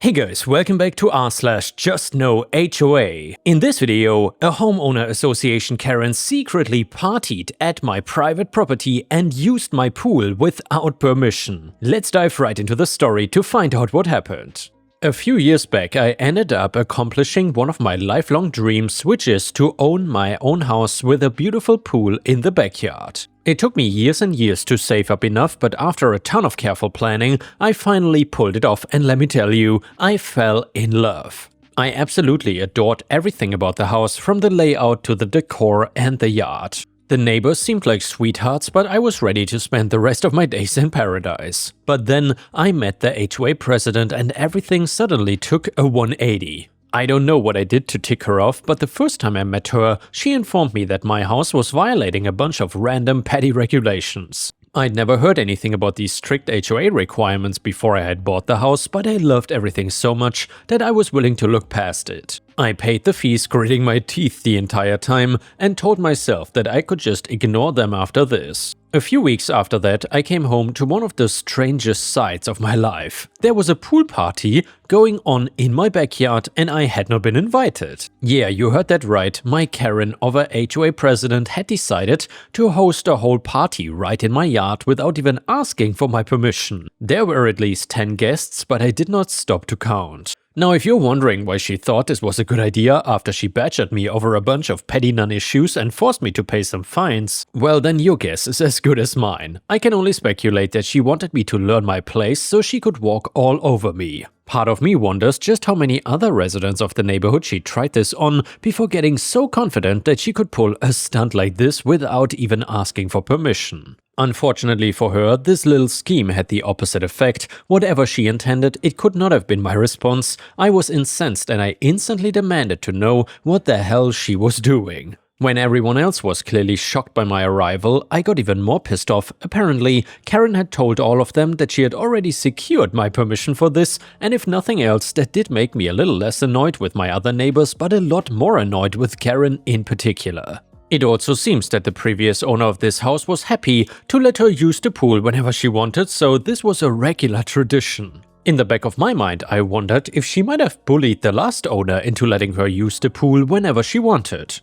Hey guys, welcome back to r/JustNoHOA. In this video, a homeowner association Karen secretly partied at my private property and used my pool without permission. Let's dive right into the story to find out what happened. A few years back, I ended up accomplishing one of my lifelong dreams, which is to own my own house with a beautiful pool in the backyard. It took me years and years to save up enough, but after a ton of careful planning, I finally pulled it off, and let me tell you, I fell in love. I absolutely adored everything about the house, from the layout to the decor and the yard. The neighbors seemed like sweethearts, but I was ready to spend the rest of my days in paradise. But then I met the HOA president and everything suddenly took a 180. I don't know what I did to tick her off, but the first time I met her, she informed me that my house was violating a bunch of random petty regulations. I'd never heard anything about these strict HOA requirements before I had bought the house, but I loved everything so much that I was willing to look past it. I paid the fees, gritting my teeth the entire time, and told myself that I could just ignore them after this. A few weeks after that, I came home to one of the strangest sights of my life. There was a pool party going on in my backyard and I had not been invited. Yeah, you heard that right, my Karen of a HOA president had decided to host a whole party right in my yard without even asking for my permission. There were at least 10 guests, but I did not stop to count. Now, if you're wondering why she thought this was a good idea after she badgered me over a bunch of petty non-issues and forced me to pay some fines, well then your guess is as good as mine. I can only speculate that she wanted me to learn my place so she could walk all over me. Part of me wonders just how many other residents of the neighborhood she tried this on before getting so confident that she could pull a stunt like this without even asking for permission. Unfortunately for her, this little scheme had the opposite effect. Whatever she intended, it could not have been my response. I was incensed and I instantly demanded to know what the hell she was doing. When everyone else was clearly shocked by my arrival, I got even more pissed off. Apparently, Karen had told all of them that she had already secured my permission for this, and if nothing else, that did make me a little less annoyed with my other neighbors, but a lot more annoyed with Karen in particular. It also seems that the previous owner of this house was happy to let her use the pool whenever she wanted, so this was a regular tradition. In the back of my mind, I wondered if she might have bullied the last owner into letting her use the pool whenever she wanted.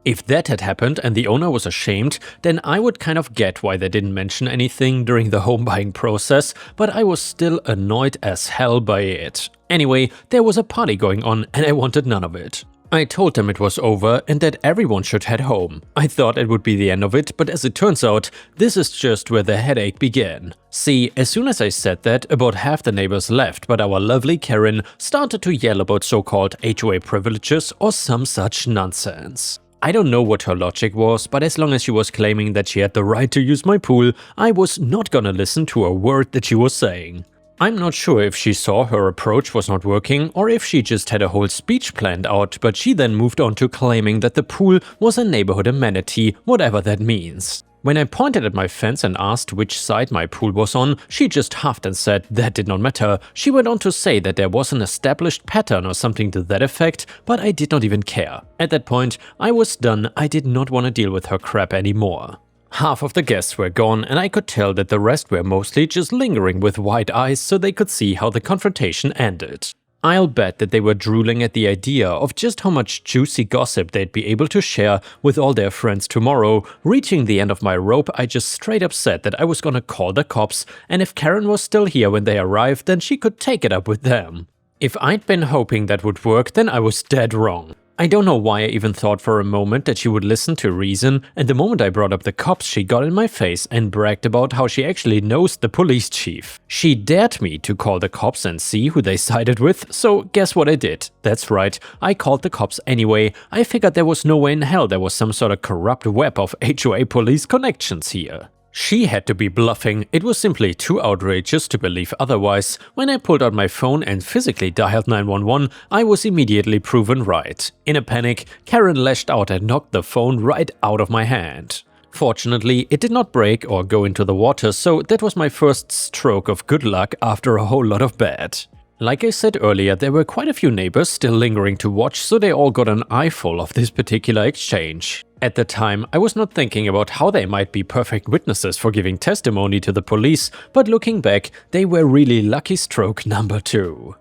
If that had happened and the owner was ashamed, then I would kind of get why they didn't mention anything during the home buying process, but I was still annoyed as hell by it. Anyway, there was a party going on and I wanted none of it. I told them it was over and that everyone should head home. I thought it would be the end of it, but as it turns out, this is just where the headache began. See, as soon as I said that, about half the neighbors left, but our lovely Karen started to yell about so-called HOA privileges or some such nonsense. I don't know what her logic was, but as long as she was claiming that she had the right to use my pool, I was not gonna listen to a word that she was saying. I'm not sure if she saw her approach was not working or if she just had a whole speech planned out, but she then moved on to claiming that the pool was a neighborhood amenity, whatever that means. When I pointed at my fence and asked which side my pool was on, she just huffed and said that did not matter. She went on to say that there was an established pattern or something to that effect, but I did not even care. At that point, I was done. I did not want to deal with her crap anymore. Half of the guests were gone and I could tell that the rest were mostly just lingering with wide eyes so they could see how the confrontation ended. I'll bet that they were drooling at the idea of just how much juicy gossip they'd be able to share with all their friends tomorrow. Reaching the end of my rope, I just straight up said that I was gonna call the cops, and if Karen was still here when they arrived, then she could take it up with them. If I'd been hoping that would work, then I was dead wrong. I don't know why I even thought for a moment that she would listen to reason, and the moment I brought up the cops, she got in my face and bragged about how she actually knows the police chief. She dared me to call the cops and see who they sided with, so guess what I did? That's right, I called the cops anyway. I figured there was no way in hell there was some sort of corrupt web of HOA police connections here. She had to be bluffing. It was simply too outrageous to believe otherwise. When I pulled out my phone and physically dialed 911, I was immediately proven right. In a panic, Karen lashed out and knocked the phone right out of my hand. Fortunately, it did not break or go into the water, so that was my first stroke of good luck after a whole lot of bad. Like I said earlier, there were quite a few neighbors still lingering to watch, so they all got an eyeful of this particular exchange. At the time, I was not thinking about how they might be perfect witnesses for giving testimony to the police, but looking back, they were really lucky stroke number 2.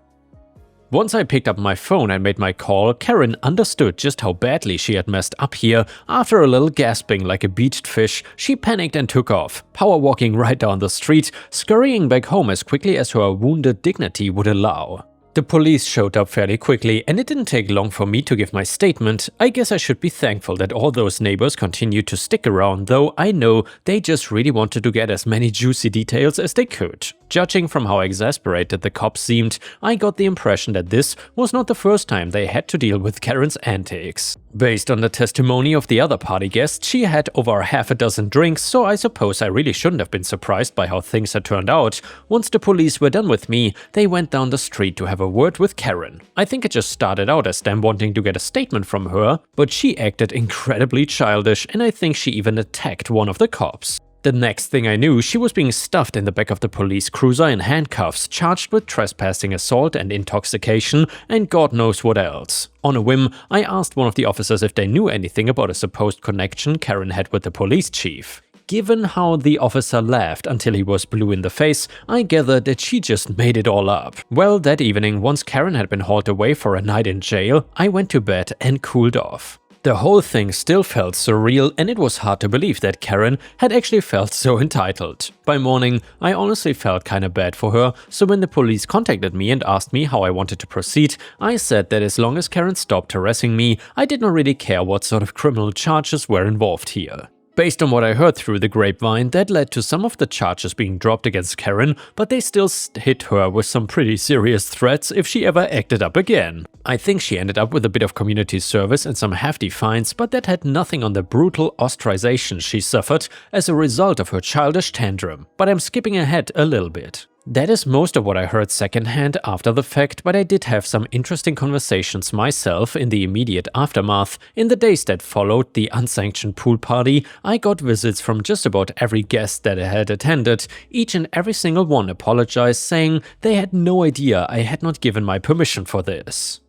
Once I picked up my phone and made my call, Karen understood just how badly she had messed up here. After a little gasping like a beached fish, she panicked and took off, power walking right down the street, scurrying back home as quickly as her wounded dignity would allow. The police showed up fairly quickly, and it didn't take long for me to give my statement. I guess I should be thankful that all those neighbors continued to stick around, though I know they just really wanted to get as many juicy details as they could. Judging from how exasperated the cops seemed, I got the impression that this was not the first time they had to deal with Karen's antics. Based on the testimony of the other party guests, she had over half a dozen drinks, so I suppose I really shouldn't have been surprised by how things had turned out. Once the police were done with me, they went down the street to have a word with Karen. I think it just started out as them wanting to get a statement from her, but she acted incredibly childish, and I think she even attacked one of the cops. The next thing I knew, she was being stuffed in the back of the police cruiser in handcuffs, charged with trespassing, assault and intoxication, and God knows what else. On a whim, I asked one of the officers if they knew anything about a supposed connection Karen had with the police chief. Given how the officer laughed until he was blue in the face, I gathered that she just made it all up. Well, that evening, once Karen had been hauled away for a night in jail, I went to bed and cooled off. The whole thing still felt surreal, and it was hard to believe that Karen had actually felt so entitled. By morning, I honestly felt kinda bad for her, so when the police contacted me and asked me how I wanted to proceed, I said that as long as Karen stopped harassing me, I did not really care what sort of criminal charges were involved here. Based on what I heard through the grapevine, that led to some of the charges being dropped against Karen, but they still hit her with some pretty serious threats if she ever acted up again. I think she ended up with a bit of community service and some hefty fines, but that had nothing on the brutal ostracization she suffered as a result of her childish tantrum. But I'm skipping ahead a little bit. That is most of what I heard secondhand after the fact, but I did have some interesting conversations myself in the immediate aftermath. In the days that followed the unsanctioned pool party, I got visits from just about every guest that I had attended. Each and every single one apologized, saying they had no idea I had not given my permission for this.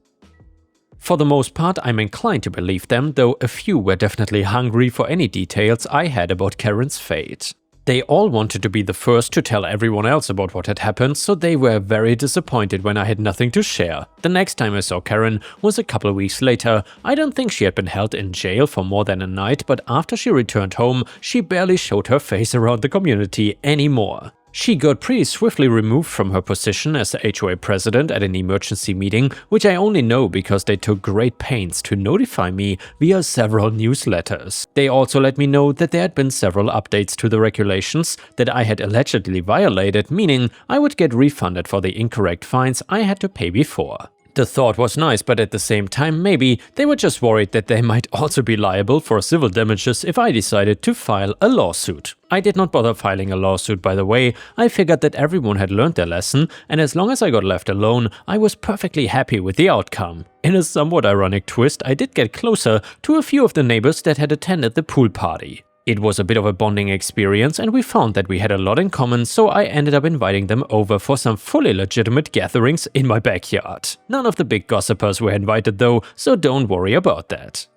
For the most part, I'm inclined to believe them, though a few were definitely hungry for any details I had about Karen's fate. They all wanted to be the first to tell everyone else about what had happened, so they were very disappointed when I had nothing to share. The next time I saw Karen was a couple of weeks later. I don't think she had been held in jail for more than a night, but after she returned home, she barely showed her face around the community anymore. She got pretty swiftly removed from her position as the HOA president at an emergency meeting, which I only know because they took great pains to notify me via several newsletters. They also let me know that there had been several updates to the regulations that I had allegedly violated, meaning I would get refunded for the incorrect fines I had to pay before. The thought was nice, but at the same time, maybe they were just worried that they might also be liable for civil damages if I decided to file a lawsuit. I did not bother filing a lawsuit, by the way. I figured that everyone had learned their lesson, and as long as I got left alone, I was perfectly happy with the outcome. In a somewhat ironic twist, I did get closer to a few of the neighbors that had attended the pool party. It was a bit of a bonding experience, and we found that we had a lot in common, so I ended up inviting them over for some fully legitimate gatherings in my backyard. None of the big gossipers were invited though, so don't worry about that.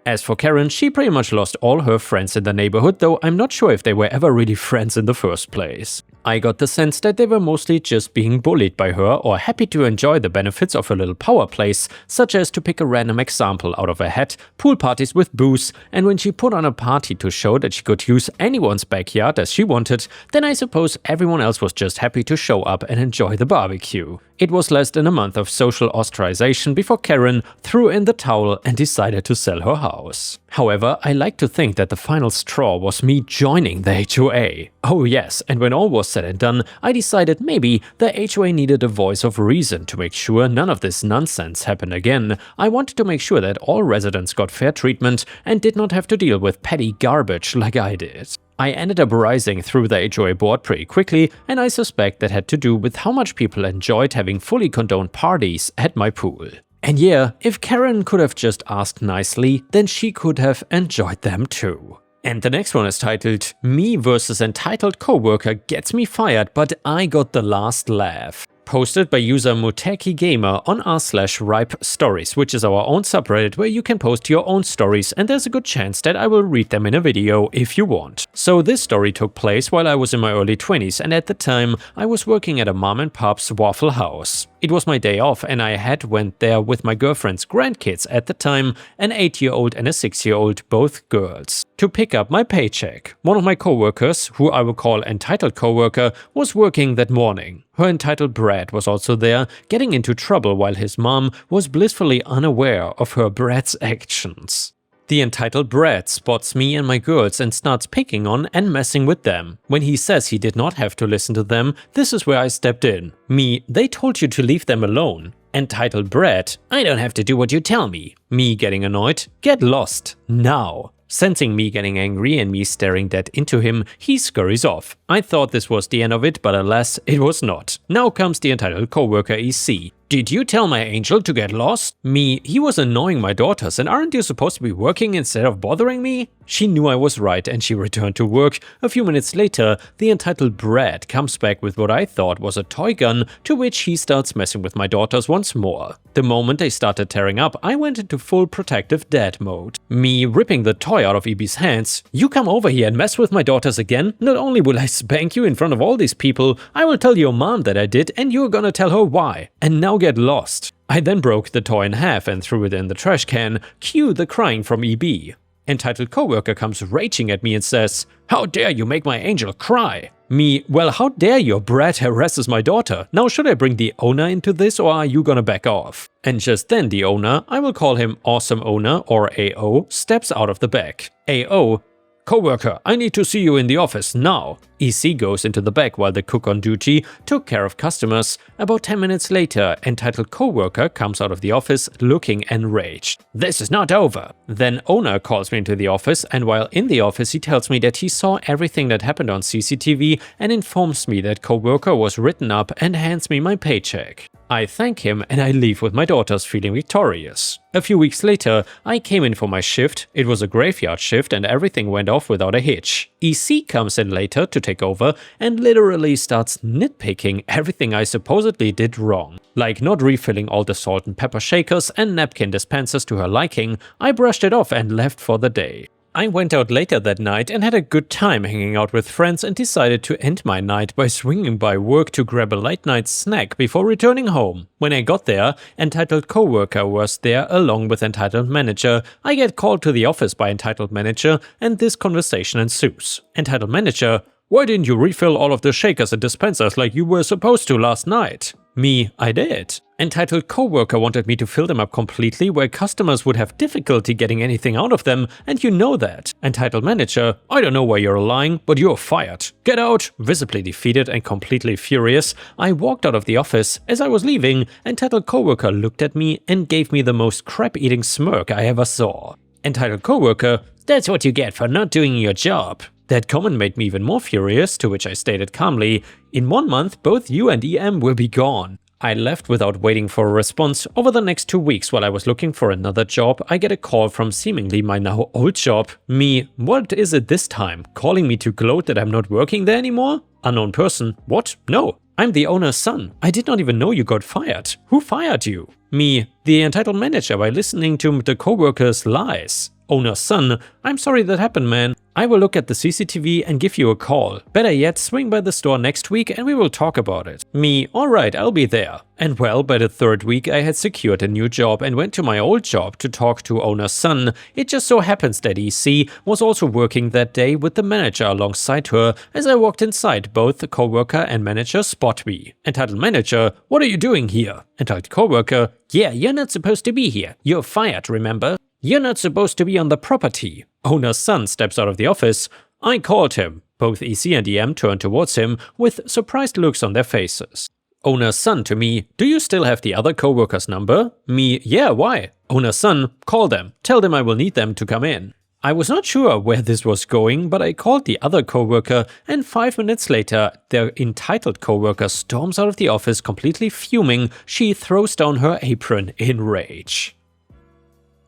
As for Karen, she pretty much lost all her friends in the neighborhood, though I'm not sure if they were ever really friends in the first place. I got the sense that they were mostly just being bullied by her or happy to enjoy the benefits of her little power plays, such as, to pick a random example out of a hat, pool parties with booze, and when she put on a party to show that she could use anyone's backyard as she wanted, then I suppose everyone else was just happy to show up and enjoy the barbecue. It was less than a month of social ostracization before Karen threw in the towel and decided to sell her house. However, I like to think that the final straw was me joining the HOA. Oh yes, and when all was said and done, I decided maybe the HOA needed a voice of reason to make sure none of this nonsense happened again. I wanted to make sure that all residents got fair treatment and did not have to deal with petty garbage like I did. I ended up rising through the HOA board pretty quickly, and I suspect that had to do with how much people enjoyed having fully condoned parties at my pool. And yeah, if Karen could have just asked nicely, then she could have enjoyed them too. And the next one is titled, Me versus Entitled Coworker Gets Me Fired, but I Got the Last Laugh. Posted by user Muteki Gamer on r/Ripestories, which is our own subreddit where you can post your own stories, and there's a good chance that I will read them in a video if you want. So this story took place while I was in my early 20s, and at the time I was working at a mom and pop's Waffle House. It was my day off and I had went there with my girlfriend's grandkids at the time, an 8-year-old and a 6-year-old, both girls, to pick up my paycheck. One of my coworkers, who I will call entitled coworker, was working that morning. Her entitled brat was also there, getting into trouble while his mom was blissfully unaware of her brat's actions. The entitled brat spots me and my girls and starts picking on and messing with them. When he says he did not have to listen to them, this is where I stepped in. Me, they told you to leave them alone. Entitled brat, I don't have to do what you tell me. Me getting annoyed, get lost, now. Sensing me getting angry and me staring dead into him, he scurries off. I thought this was the end of it, but alas, it was not. Now comes the entitled coworker EC. Did you tell my angel to get lost? Me, he was annoying my daughters, and aren't you supposed to be working instead of bothering me? She knew I was right and she returned to work. A few minutes later, the entitled brat comes back with what I thought was a toy gun, to which he starts messing with my daughters once more. The moment they started tearing up, I went into full protective dad mode. Me ripping the toy out of EB's hands. You come over here and mess with my daughters again? Not only will I spank you in front of all these people, I will tell your mom that I did and you're gonna tell her why. And now get lost. I then broke the toy in half and threw it in the trash can. Cue the crying from EB. Entitled coworker comes raging at me and says, "How dare you make my angel cry?" Me, well, how dare your brat harasses my daughter? Now should I bring the owner into this or are you gonna back off? And just then the owner, I will call him Awesome Owner or AO, steps out of the back. AO, coworker, I need to see you in the office now. EC goes into the back while the cook on duty took care of customers. About 10 minutes later, entitled coworker comes out of the office looking enraged. This is not over. Then owner calls me into the office, and while in the office he tells me that he saw everything that happened on CCTV and informs me that coworker was written up and hands me my paycheck. I thank him and I leave with my daughters feeling victorious. A few weeks later, I came in for my shift. It was a graveyard shift and everything went off without a hitch. EC comes in later to take over and literally starts nitpicking everything I supposedly did wrong. Like not refilling all the salt and pepper shakers and napkin dispensers to her liking. I brushed it off and left for the day. I went out later that night and had a good time hanging out with friends and decided to end my night by swinging by work to grab a late night snack before returning home. When I got there, entitled coworker was there along with entitled manager. I get called to the office by entitled manager and this conversation ensues. Entitled manager, why didn't you refill all of the shakers and dispensers like you were supposed to last night? Me, I did. Entitled coworker wanted me to fill them up completely where customers would have difficulty getting anything out of them, and you know that. Entitled manager, I don't know why you're lying, but you're fired. Get out! Visibly defeated and completely furious, I walked out of the office. As I was leaving, entitled coworker looked at me and gave me the most crap-eating smirk I ever saw. Entitled coworker, that's what you get for not doing your job. That comment made me even more furious, to which I stated calmly, in 1 month both you and EM will be gone. I left without waiting for a response. Over the next 2 weeks while I was looking for another job, I get a call from seemingly my now old job. Me, what is it this time? Calling me to gloat that I'm not working there anymore? Unknown person, what? No, I'm the owner's son. I did not even know you got fired. Who fired you? Me, the entitled manager, by listening to the coworker's lies. Owner's son, I'm sorry that happened, man. I will look at the CCTV and give you a call. Better yet, swing by the store next week and we will talk about it. Me, alright, I'll be there. And well, by the 3rd week I had secured a new job and went to my old job to talk to owner's son. It just so happens that EC was also working that day with the manager alongside her. As I walked inside, both the coworker and manager spot me. Entitled manager, what are you doing here? Entitled coworker, yeah, you're not supposed to be here. You're fired, remember? You're not supposed to be on the property. Owner's son steps out of the office. I called him. Both EC and EM turn towards him with surprised looks on their faces. Owner's son to me, do you still have the other coworker's number? Me, yeah, why? Owner's son, call them. Tell them I will need them to come in. I was not sure where this was going, but I called the other coworker and 5 minutes later, their entitled coworker storms out of the office completely fuming. She throws down her apron in rage.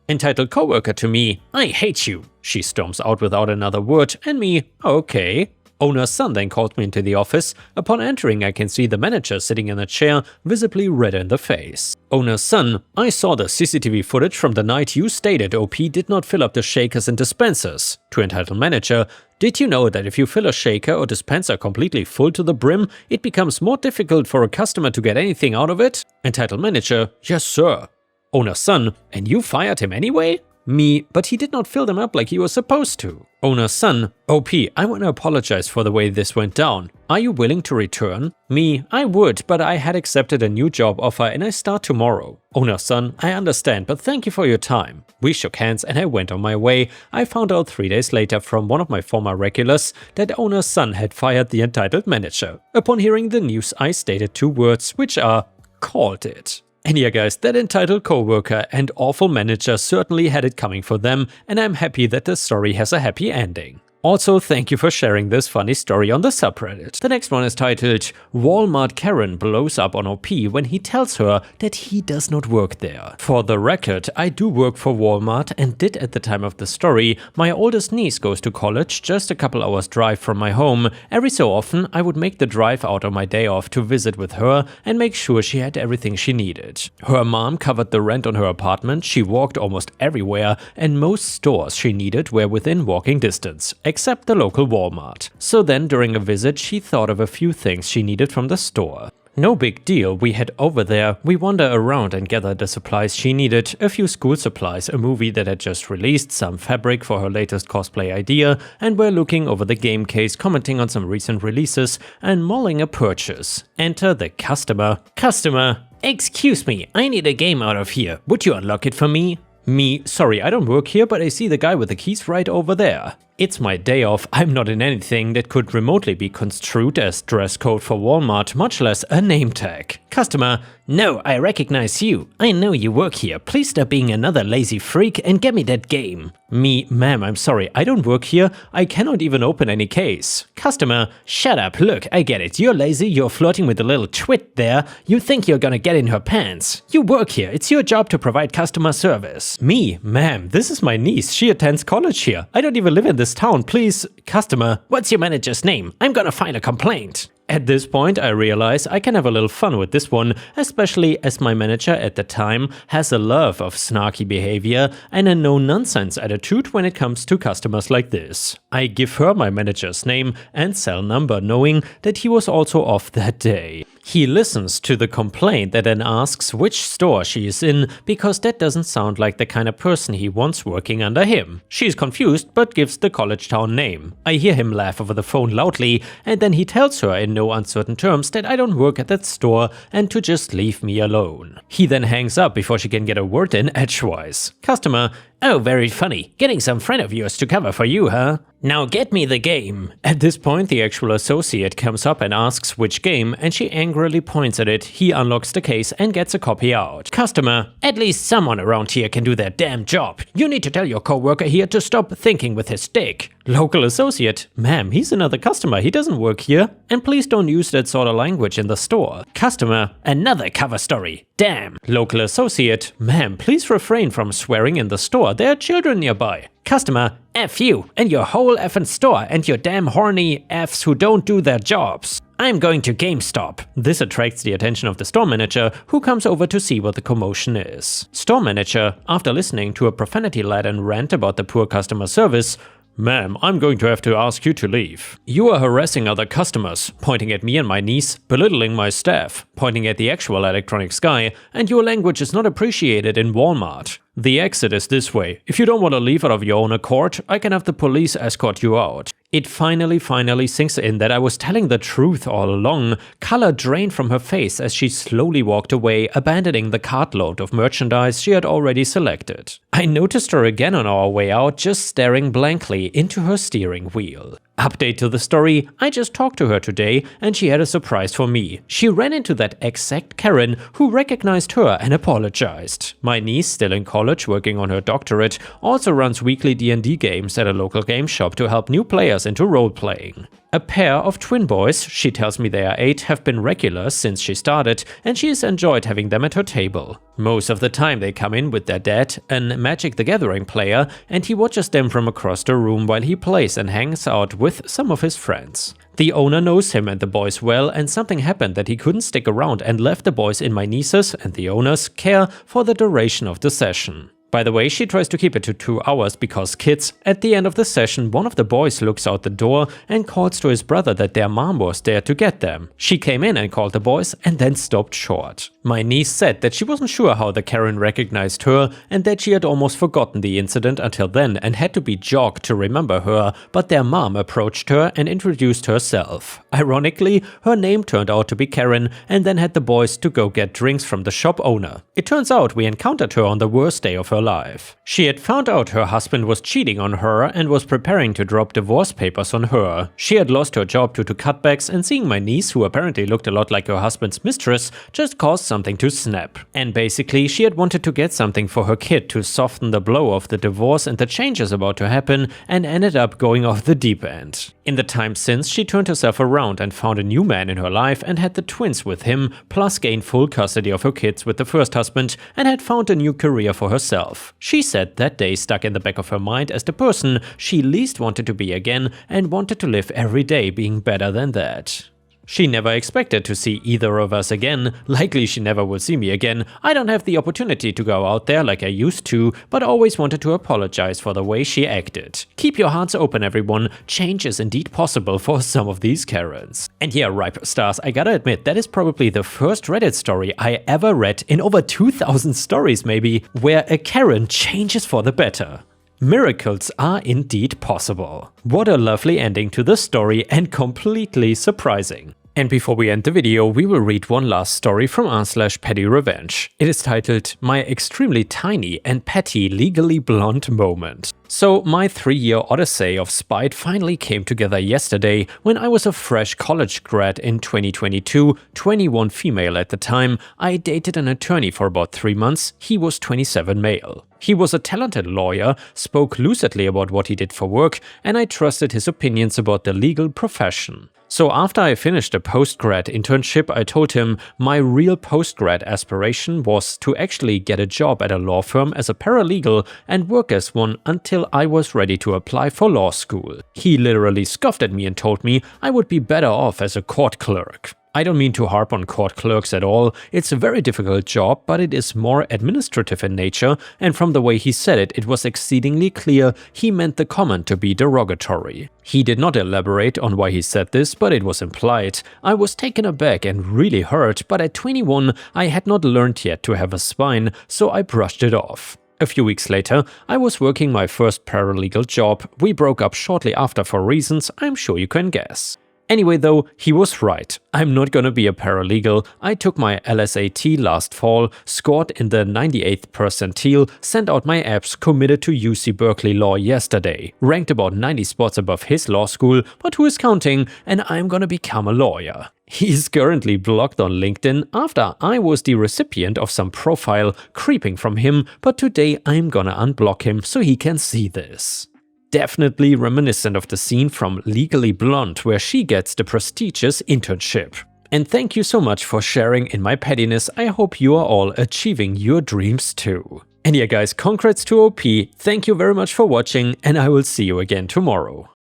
Entitled coworker to me, I hate you. She storms out without another word and me, okay. Owner's son then called me into the office. Upon entering, I can see the manager sitting in a chair, visibly red in the face. Owner's son: I saw the CCTV footage from the night you stated OP did not fill up the shakers and dispensers. To entitled manager: did you know that if you fill a shaker or dispenser completely full to the brim, it becomes more difficult for a customer to get anything out of it? Entitled manager: yes sir. Owner's son: and you fired him anyway? Me: but he did not fill them up like he was supposed to. Owner's son: OP, I want to apologize for the way this went down. Are you willing to return? Me: I would, but I had accepted a new job offer and I start tomorrow. Owner's son: I understand, but thank you for your time. We shook hands and I went on my way. I found out 3 days later from one of my former regulars that owner's son had fired the entitled manager. Upon hearing the news, I stated 2 words, which are: called it. And yeah guys, that entitled coworker and awful manager certainly had it coming for them, and I'm happy that the story has a happy ending. Also, thank you for sharing this funny story on the subreddit. The next one is titled Walmart Karen blows up on OP when he tells her that he does not work there. For the record, I do work for Walmart and did at the time of the story. My oldest niece goes to college just a couple hours drive from my home. Every so often, I would make the drive out on my day off to visit with her and make sure she had everything she needed. Her mom covered the rent on her apartment, she walked almost everywhere, and most stores she needed were within walking distance, except the local Walmart. So then during a visit she thought of a few things she needed from the store. No big deal, we head over there, we wander around and gather the supplies she needed, a few school supplies, a movie that had just released, some fabric for her latest cosplay idea, and we're looking over the game case, commenting on some recent releases, and mulling a purchase. Enter the customer. Customer: excuse me, I need a game out of here, would you unlock it for me? Me: sorry, I don't work here, but I see the guy with the keys right over there. It's my day off, I'm not in anything that could remotely be construed as dress code for Walmart, much less a name tag. Customer: no, I recognize you. I know you work here. Please stop being another lazy freak and get me that game. Me: ma'am, I'm sorry, I don't work here. I cannot even open any case. Customer: shut up, look, I get it. You're lazy, you're flirting with a little twit there. You think you're gonna get in her pants. You work here, it's your job to provide customer service. Me: ma'am, this is my niece. She attends college here. I don't even live in this town, please. Customer: what's your manager's name? I'm gonna file a complaint. At this point, I realize I can have a little fun with this one, especially as my manager at the time has a love of snarky behavior and a no-nonsense attitude when it comes to customers like this. I give her my manager's name and cell number, knowing that he was also off that day. He listens to the complaint and then asks which store she is in, because that doesn't sound like the kind of person he wants working under him. She's confused but gives the college town name. I hear him laugh over the phone loudly, and then he tells her in no uncertain terms that I don't work at that store and to just leave me alone. He then hangs up before she can get a word in edgewise. Customer: oh, very funny. Getting some friend of yours to cover for you, huh? Now get me the game. At this point, the actual associate comes up and asks which game, and she angrily points at it. He unlocks the case and gets a copy out. Customer: at least someone around here can do their damn job. You need to tell your coworker here to stop thinking with his dick. Local associate: ma'am, he's another customer, he doesn't work here. And please don't use that sort of language in the store. Customer: another cover story. Damn. Local associate: ma'am, please refrain from swearing in the store, there are children nearby. Customer: F you and your whole effing store and your damn horny Fs who don't do their jobs. I'm going to GameStop. This attracts the attention of the store manager, who comes over to see what the commotion is. Store manager, after listening to a profanity-laden rant about the poor customer service: ma'am, I'm going to have to ask you to leave. You are harassing other customers, pointing at me and my niece, belittling my staff, pointing at the actual electronics guy, and your language is not appreciated in Walmart. The exit is this way. If you don't want to leave out of your own accord, I can have the police escort you out. It finally sinks in that I was telling the truth all along. Color drained from her face as she slowly walked away, abandoning the cartload of merchandise she had already selected. I noticed her again on our way out, just staring blankly into her steering wheel. Update to the story: I just talked to her today and she had a surprise for me. She ran into that exact Karen who recognized her and apologized. My niece, still in college working on her doctorate, also runs weekly D&D games at a local game shop to help new players into role-playing. A pair of twin boys, she tells me they are 8, have been regular since she started, and she has enjoyed having them at her table. Most of the time they come in with their dad, a Magic the Gathering player, and he watches them from across the room while he plays and hangs out with some of his friends. The owner knows him and the boys well, and something happened that he couldn't stick around and left the boys in my niece's and the owner's care for the duration of the session. By the way, she tries to keep it to 2 hours because kids. At the end of the session, one of the boys looks out the door and calls to his brother that their mom was there to get them. She came in and called the boys and then stopped short. My niece said that she wasn't sure how the Karen recognized her and that she had almost forgotten the incident until then and had to be jogged to remember her, but their mom approached her and introduced herself. Ironically, her name turned out to be Karen, and then had the boys to go get drinks from the shop owner. It turns out we encountered her on the worst day of her life. She had found out her husband was cheating on her and was preparing to drop divorce papers on her. She had lost her job due to cutbacks, and seeing my niece, who apparently looked a lot like her husband's mistress, just caused something to snap. And basically, she had wanted to get something for her kid to soften the blow of the divorce and the changes about to happen, and ended up going off the deep end. In the time since, she turned herself around and found a new man in her life and had the twins with him, plus gained full custody of her kids with the first husband, and had found a new career for herself. She said that day stuck in the back of her mind as the person she least wanted to be again, and wanted to live every day being better than that. She never expected to see either of us again. Likely she never will see me again. I don't have the opportunity to go out there like I used to, but always wanted to apologize for the way she acted. Keep your hearts open, everyone. Change is indeed possible for some of these Karens. And yeah, Ripestars, I gotta admit, that is probably the first Reddit story I ever read in over 2000 stories maybe, where a Karen changes for the better. Miracles are indeed possible. What a lovely ending to the story, and completely surprising. And before we end the video, we will read one last story from r/PettyRevenge. It is titled My Extremely Tiny and Petty Legally Blonde Moment. So my 3-year odyssey of spite finally came together yesterday when I was a fresh college grad in 2022, 21 female at the time. I dated an attorney for about 3 months. He was 27 male. He was a talented lawyer, spoke lucidly about what he did for work, and I trusted his opinions about the legal profession. So after I finished a postgrad internship, I told him my real postgrad aspiration was to actually get a job at a law firm as a paralegal and work as one until I was ready to apply for law school. He literally scoffed at me and told me I would be better off as a court clerk. I don't mean to harp on court clerks at all. It's a very difficult job, but it is more administrative in nature, and from the way he said it, it was exceedingly clear he meant the comment to be derogatory. He did not elaborate on why he said this, but it was implied. I was taken aback and really hurt, but at 21 I had not learned yet to have a spine, so I brushed it off. A few weeks later, I was working my first paralegal job. We broke up shortly after for reasons I'm sure you can guess. Anyway though, he was right. I'm not gonna be a paralegal. I took my LSAT last fall, scored in the 98th percentile, sent out my apps, committed to UC Berkeley Law yesterday, ranked about 90 spots above his law school, but who is counting, and I'm gonna become a lawyer. He's currently blocked on LinkedIn after I was the recipient of some profile creeping from him, but today I'm gonna unblock him so he can see this. Definitely reminiscent of the scene from Legally Blonde, where she gets the prestigious internship. And thank you so much for sharing in my pettiness. I hope you are all achieving your dreams too. And yeah guys, congrats to OP, thank you very much for watching, and I will see you again tomorrow.